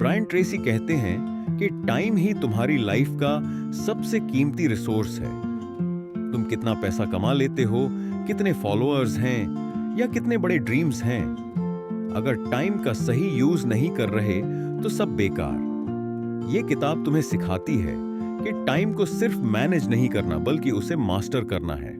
Brian Tracy कहते हैं कि टाइम ही तुम्हारी लाइफ का सबसे कीमती रिसोर्स है। तुम कितना पैसा कमा लेते हो, कितने फॉलोअर्स हैं या कितने बड़े ड्रीम्स हैं, अगर टाइम का सही यूज नहीं कर रहे तो सब बेकार। ये किताब तुम्हें सिखाती है कि टाइम को सिर्फ मैनेज नहीं करना बल्कि उसे मास्टर करना है।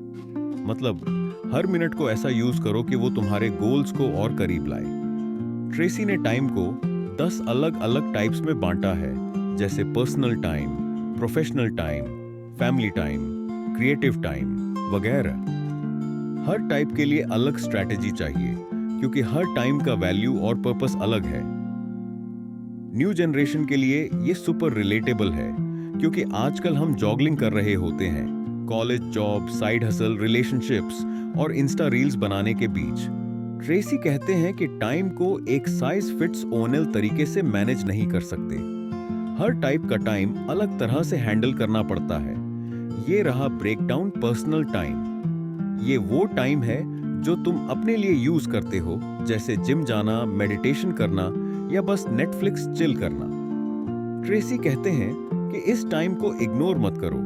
मतलब हर मिनट को ऐसा यूज करो कि वो तुम्हारे गोल्स को और करीब लाए। ट्रेसी ने टाइम को 10 अलग अलग टाइप्स में बांटा है, जैसे personal time, professional time, family time, creative time वगैरह। हर टाइप के लिए अलग स्ट्रैटेजी चाहिए क्योंकि हर टाइम का वैल्यू और पर्पस अलग है। न्यू जनरेशन के लिए ये सुपर रिलेटेबल है क्योंकि आजकल हम जॉगलिंग कर रहे होते हैं, college, job, side hustle, relationships और इंस्टा रील्स बनाने के बीच। ट्रेसी कहते हैं कि टाइम को एक साइज फिट्स ऑल तरीके से मैनेज नहीं कर सकते। हर टाइप का टाइम अलग तरह से हैंडल करना पड़ता है। ये रहा ब्रेकडाउन पर्सनल टाइम। ये वो टाइम है जो तुम अपने लिए यूज करते हो, जैसे जिम जाना, मेडिटेशन करना या बस नेटफ्लिक्स चिल करना। ट्रेसी कहते हैं कि इस टाइम को इग्नोर मत करो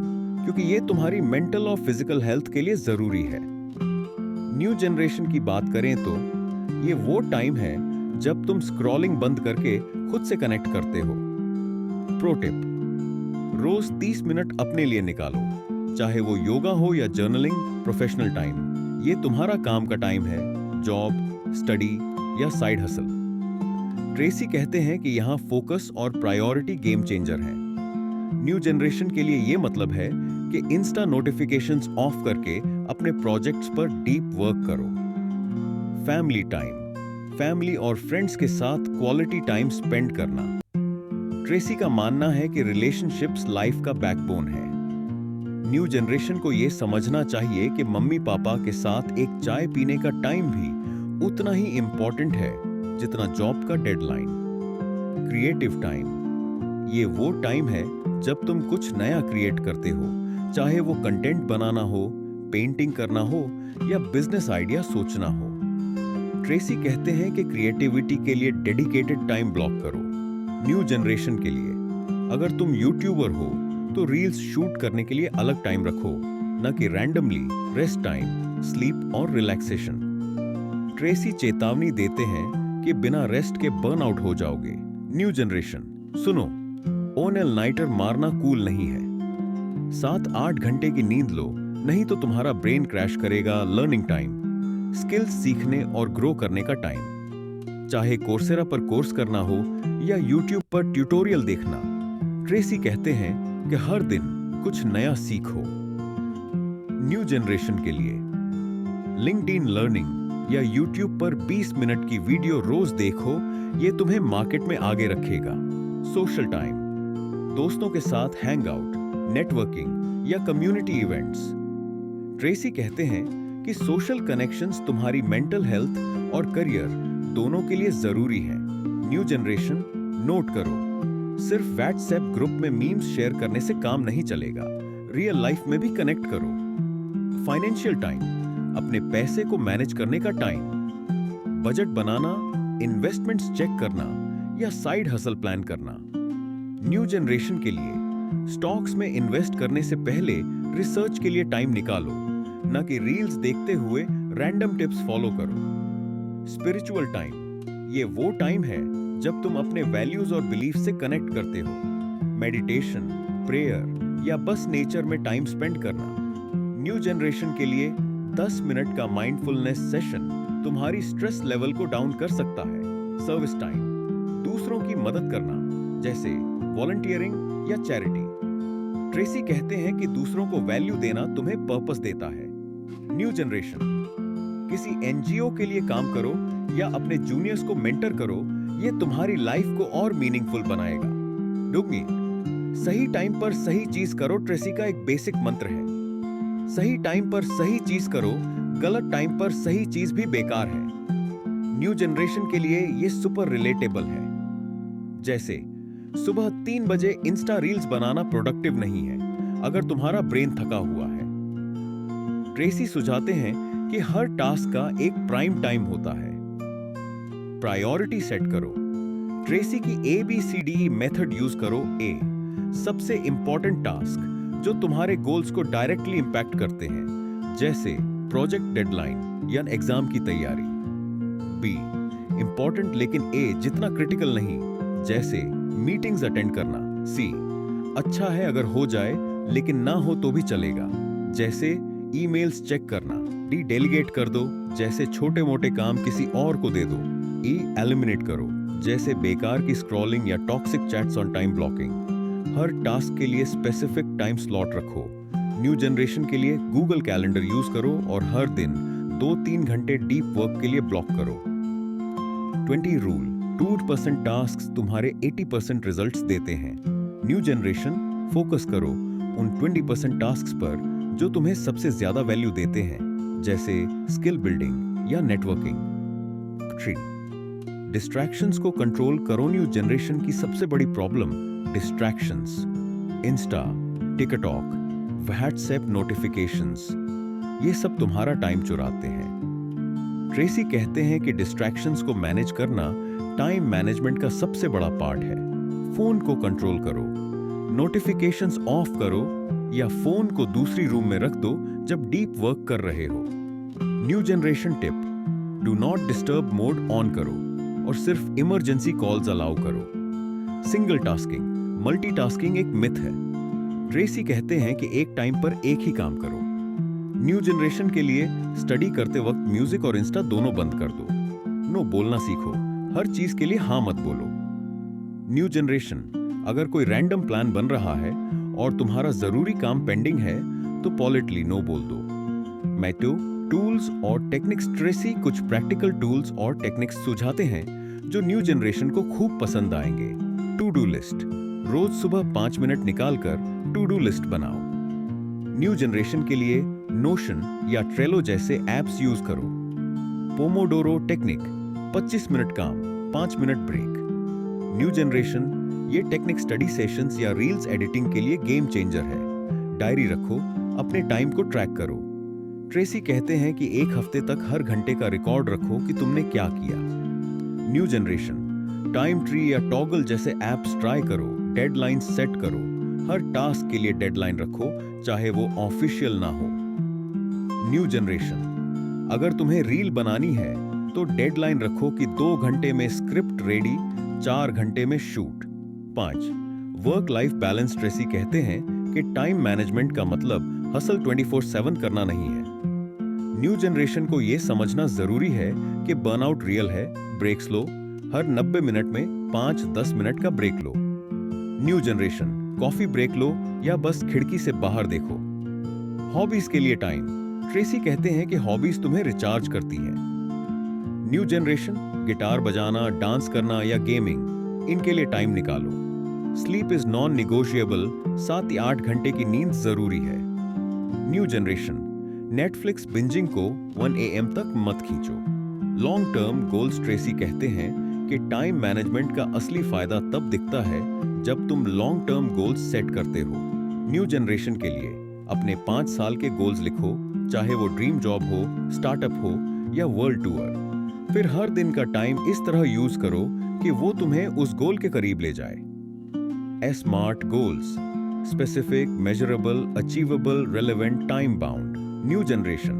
क्योंकि ये तुम्हारी मेंटल और फिजिकल हेल्थ के लिए जरूरी है। न्यू जनरेशन की बात करें तो ये वो टाइम है जब तुम स्क्रॉलिंग बंद करके खुद से कनेक्ट करते हो। प्रो टिप: रोज 30 मिनट अपने लिए निकालो, चाहे वो योगा हो या जर्नलिंग। प्रोफेशनल टाइम, ये तुम्हारा काम का टाइम है, जॉब, स्टडी या साइड हसल। ट्रेसी कहते हैं कि यहाँ फोकस और प्रायोरिटी गेम चेंजर है। न्यू जनरेशन के लिए ये मतलब है कि इंस्टा नोटिफिकेशंस ऑफ करके अपने प्रोजेक्ट्स पर डीप वर्क करो। फैमिली टाइम, फैमिली और फ्रेंड्स के साथ क्वालिटी टाइम स्पेंड करना। ट्रेसी का मानना है कि रिलेशनशिप्स लाइफ का बैकबोन है। न्यू जनरेशन को यह समझना चाहिए कि मम्मी पापा के साथ एक चाय पीने का टाइम भी उतना ही इंपॉर्टेंट है जितना जॉब का डेडलाइन। क्रिएटिव टाइम, ये वो टाइम है जब तुम कुछ नया क्रिएट करते हो, चाहे वो कंटेंट बनाना हो, पेंटिंग करना हो या बिजनेस आइडिया सोचना हो। ट्रेसी कहते हैं कि क्रिएटिविटी के लिए डेडिकेटेड टाइम ब्लॉक करो। न्यू जनरेशन के लिए, अगर तुम यूट्यूबर हो तो रील्स शूट करने के लिए अलग टाइम रखो, न कि रैंडमली रेस्ट टाइम, स्लीप और रिलैक्सेशन। ट्रेसी चेतावनी देते हैं कि बिना रेस्ट के बर्न आउट हो जाओगे। न्यू जनरेशन, सुनो, ऑल नाइटर मारना कूल नहीं है। 7-8 घंटे की नींद लो, नहीं तो तुम्हारा ब्रेन क्रैश करेगा। लर्निंग टाइम, स्किल्स सीखने और ग्रो करने का टाइम, चाहे कोर्सेरा पर कोर्स करना हो या यूट्यूब पर ट्यूटोरियल देखना। ट्रेसी कहते हैं कि हर दिन कुछ नया सीखो। न्यू जनरेशन के लिए, लिंक्डइन लर्निंग या यूट्यूब पर 20 मिनट की वीडियो रोज देखो, ये तुम्हें मार्केट में आगे रखेगा। सोशल टाइम, दोस्तों के साथ हैंग आउट, नेटवर्किंग या कम्युनिटी इवेंट्स। ट्रेसी कहते हैं कि सोशल कनेक्शंस तुम्हारी मेंटल हेल्थ और करियर दोनों के लिए जरूरी है। न्यू जनरेशन, नोट करो, सिर्फ व्हाट्सएप ग्रुप में मीम्स शेयर करने से काम नहीं चलेगा। रियल लाइफ में भी कनेक्ट करो। फाइनेंशियल टाइम, अपने पैसे को मैनेज करने का टाइम, बजट बनाना, इन्वेस्टमेंट्स चेक करना या साइड हसल प्लान करना। न्यू जनरेशन के लिए, स्टॉक्स में इन्वेस्ट करने से पहले रिसर्च के लिए टाइम निकालो, न कि रील्स देखते हुए रैंडम टिप्स फॉलो करो। स्पिरिचुअल टाइम, ये वो टाइम है जब तुम अपने वैल्यूज और बिलीफ से कनेक्ट करते हो। मेडिटेशन, प्रेयर या बस नेचर में टाइम स्पेंड करना। न्यू जनरेशन के लिए 10 मिनट का माइंडफुलनेस सेशन तुम्हारी स्ट्रेस लेवल को डाउन कर सकता है। सर्विस टाइम, दूसरों की मदद करना, जैसे वॉलंटियरिंग या चैरिटी। ट्रेसी कहते हैं कि दूसरों को वैल्यू देना तुम्हें पर्पस देता है। न्यू जनरेशन, किसी एनजीओ के लिए काम करो या अपने जूनियर्स को मेंटर करो, ये तुम्हारी लाइफ को और मीनिंगफुल बनाएगा। डुग्गी, सही टाइम पर सही चीज करो ट्रेसी का एक बेसिक मंत्र है। सही टाइम पर सही चीज करो, गलत टाइम पर सही चीज भी बेकार है। न्यू जनरेशन के लिए ये सुपर रिलेटेबल है। जैसे सुबह 3 बजे इंस्टा रील्स बनाना प्रोडक्टिव नहीं है अगर तुम्हारा ब्रेन थका हुआ है। ट्रेसी सुझाते हैं कि हर टास्क का एक प्राइम टाइम होता है। प्रायोरिटी सेट करो, ट्रेसी की ABCDE मेथड यूज करो। ए, सबसे इंपॉर्टेंट टास्क जो तुम्हारे गोल्स को डायरेक्टली इंपैक्ट करते हैं, जैसे प्रोजेक्ट डेडलाइन या एग्जाम की तैयारी। बी, इंपॉर्टेंट लेकिन ए जितना क्रिटिकल नहीं, जैसे मीटिंग्स अटेंड करना। सी, अच्छा है अगर हो जाए लेकिन ना हो तो भी चलेगा, जैसे ईमेल्स चेक करना। डी, डेलीगेट कर दो, जैसे छोटे मोटे काम किसी और को दे दो। ई, एलिमिनेट करो, जैसे बेकार की स्क्रॉलिंग या toxic chats on time blocking. Her task के लिए स्पेसिफिक टाइम स्लॉट रखो। न्यू जनरेशन के लिए गूगल कैलेंडर यूज करो और हर दिन 2-3 घंटे डीप वर्क के लिए ब्लॉक करो। 20 रूल, 2% टास्क तुम्हारे 80% रिजल्ट्स देते हैं। न्यू जनरेशन, फोकस करो उन 20% टास्क पर जो तुम्हें सबसे ज्यादा वैल्यू देते हैं, जैसे स्किल बिल्डिंग या नेटवर्किंग। 3, डिस्ट्रैक्शंस को कंट्रोल करो। न्यू जनरेशन की सबसे बड़ी problem distractions, Insta, TikTok, WhatsApp notifications, ये सब तुम्हारा टाइम चुराते हैं। ट्रेसी कहते हैं कि डिस्ट्रैक्शंस को मैनेज करना टाइम मैनेजमेंट का सबसे बड़ा पार्ट है। फोन को कंट्रोल करो, नोटिफिकेशंस ऑफ करो या फोन को दूसरी रूम में रख दो जब डीप वर्क कर रहे हो। New generation tip, do not disturb mode on करो और सिर्फ इमरजेंसी कॉल्स अलाउ करो। सिंगल टास्किंग, मल्टीटास्किंग एक मिथ है। ट्रेसी कहते हैं कि एक टाइम पर एक ही काम करो। न्यू जनरेशन के लिए स्टडी करते वक्त म्यूजिक और इंस्टा दोनों बंद कर दो। नो बोलना सीखो, हर चीज के लिए हाँ मत बोलो। न्यू जनरेशन, अगर कोई रैंडम प्लान बन रहा है और तुम्हारा जरूरी काम पेंडिंग है तो पॉलिटली नो बोल दो। मैटो, टूल्स और टेक्निक्स। ट्रेसी कुछ प्रैक्टिकल टूल्स और टेक्निक्स सुझाते हैं जो न्यू जनरेशन को खूब पसंद आएंगे। टू डू लिस्ट, रोज सुबह 5 मिनट निकालकर टू डू लिस्ट बनाओ। न्यू जनरेशन के लिए नोशन या ट्रेलो जैसे एप्स यूज करो। पोमोडोरो टेक्निक, 25 मिनट काम, 5 मिनट ब्रेक। न्यू जनरेशन, ये टेक्निक स्टडी सेशंस या रील्स एडिटिंग के लिए गेम चेंजर है। डायरी रखो, अपने टाइम को ट्रैक करो। ट्रेसी कहते हैं कि एक हफ्ते तक हर घंटे का रिकॉर्ड रखो कि तुमने क्या किया। न्यू जनरेशन, टाइम ट्री या टॉगल जैसे एप्स ट्राई करो। डेडलाइन सेट करो, हर टास्क के लिए डेडलाइन रखो, चाहे वो ऑफिशियल ना हो। न्यू जनरेशन, अगर तुम्हें रील बनानी है तो डेडलाइन रखो कि 2 घंटे में स्क्रिप्ट रेडी, 4 घंटे में shoot. 5, work life balance. Tracy कहते हैं कि टाइम मैनेजमेंट का मतलब हसल 24/7 करना नहीं है। न्यू जनरेशन को यह समझना जरूरी है कि बर्नआउट रियल है। ब्रेक्स लो, हर 90 मिनट में 5-10 मिनट का ब्रेक लो। न्यू जनरेशन, कॉफी ब्रेक लो या बस खिड़की से बाहर देखो। हॉबीज के लिए टाइम। ट्रेसी कहते हैं कि हॉबीज तुम्हें रिचार्ज करती हैं। न्यू जनरेशन, गिटार बजाना, डांस करना या गेमिंग, इनके लिए टाइम निकालो। स्लीप इज नॉन निगोशिएबल, 7 या 8 घंटे की नींद जरूरी है। न्यू जनरेशन, नेटफ्लिक्स बिंजिंग को 1 AM तक मत खींचो। Long term goals. ट्रेसी कहते हैं कि टाइम मैनेजमेंट का असली फायदा तब दिखता है जब तुम लॉन्ग टर्म गोल्स सेट करते हो। न्यू जनरेशन के लिए अपने 5 साल के गोल्स लिखो, चाहे वो ड्रीम जॉब हो, स्टार्टअप हो या वर्ल्ड टूर। फिर हर दिन का टाइम इस तरह यूज करो कि वो तुम्हें उस गोल के करीब ले जाए। Smart goals, specific, measurable, achievable, relevant, time bound. New generation,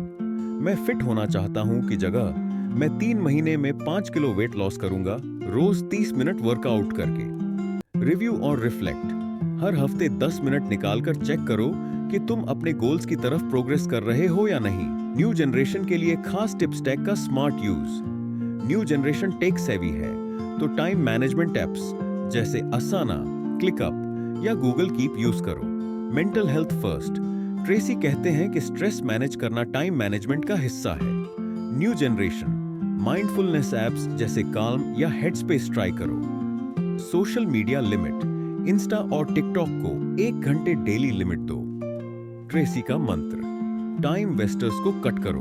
मैं फिट होना चाहता हूं की जगह मैं 3 महीने में 5 किलो वेट लॉस करूंगा, रोज 30 मिनट वर्कआउट करके। रिव्यू और रिफ्लेक्ट, हर हफ्ते 10 मिनट निकालकर चेक करो कि तुम अपने गोल्स की तरफ प्रोग्रेस कर रहे हो या नहीं। न्यू जनरेशन के लिए खास टिप्स टैग का smart use. New generation tech savvy है तो टाइम मैनेजमेंट एप्स जैसे असाना, क्लिकअप या गूगल कीप यूज करो। Mental health first. ट्रेसी कहते हैं कि स्ट्रेस मैनेज करना टाइम मैनेजमेंट का हिस्सा है। न्यू जनरेशन, माइंडफुलनेस एप्स जैसे काल्म या हेडस्पेस ट्राई करो। सोशल मीडिया लिमिट, इंस्टा और टिकटॉक को 1 घंटे डेली लिमिट दो। ट्रेसी का मंत्र, टाइम वेस्टर्स को कट करो,